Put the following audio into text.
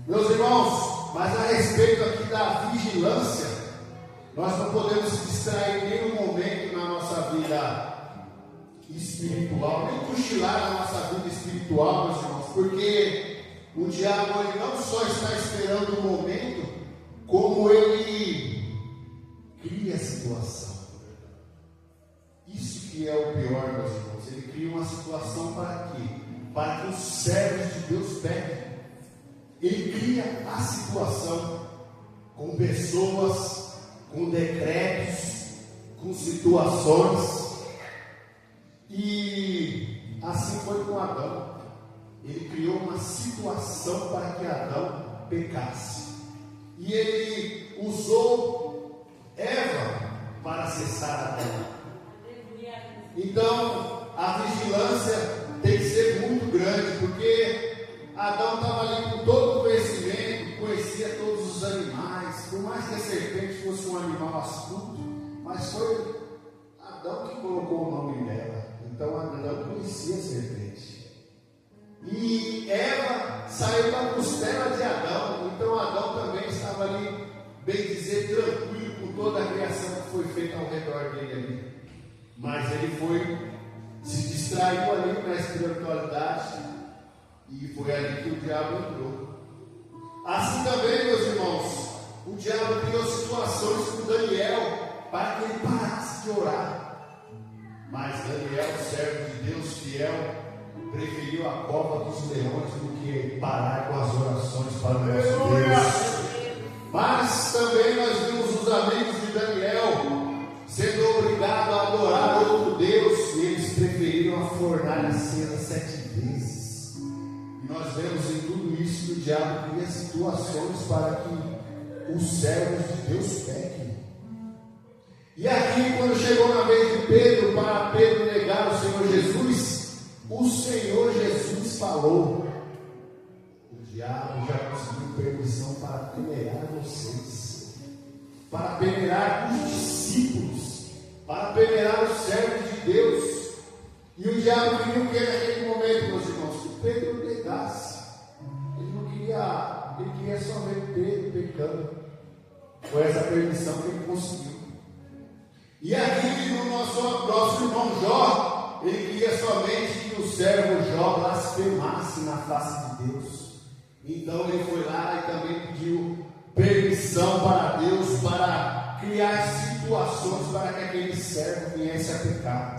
Meus irmãos, mas a respeito aqui da vigilância, nós não podemos se distrair em nenhum momento na nossa vida espiritual, nem cochilar na nossa vida espiritual, meus irmãos, porque o diabo ele não só está esperando o momento, como ele cria a situação. Isso que é o pior, meus irmãos. Ele cria uma situação para quê? Para que os servos de Deus pequem. Ele cria a situação com pessoas, com decretos, com situações. E assim foi com Adão. Ele criou uma situação para que Adão pecasse. E ele usou Eva para acessar Adão. Então, a vigilância tem que ser muito grande, porque Adão estava ali com todo o conhecimento, conhecia todos os animais, por mais que a serpente fosse um animal astuto, mas foi Adão que colocou o nome dela. Então, Adão conhecia a serpente. E Eva saiu da costela de Adão, então Adão também estava ali, bem dizer, tranquilo com toda a criação que foi feita ao redor dele ali. Mas ele se distraiu ali na espiritualidade e foi ali que o diabo entrou. Assim também, meus irmãos, o diabo criou situações com Daniel para que ele parasse de orar. Mas Daniel, servo de Deus fiel, preferiu a cova dos leões do que parar com as orações para o nosso Deus. Mas também nós vimos os amigos de Daniel sendo obrigados a adorar outro Deus, e eles preferiram a fornalha acesa 7 vezes. E nós vemos em tudo isso que o diabo cria situações para que os servos de Deus pequem. E aqui, quando chegou na vez de Pedro, para Pedro negar o Senhor Jesus, o Senhor Jesus falou: o diabo já conseguiu permissão para peneirar vocês, para peneirar os discípulos, para peneirar os servos de Deus. E o diabo queria o que naquele momento, meus irmãos? Que Pedro negasse. Ele não queria, ele queria só ver Pedro pecando. Foi essa permissão que ele conseguiu. E aqui no nosso irmão Jó, ele queria somente que o servo Jó blasfemasse na face de Deus. Então ele foi lá e também pediu permissão para Deus para criar situações para que aquele servo viesse a pecar.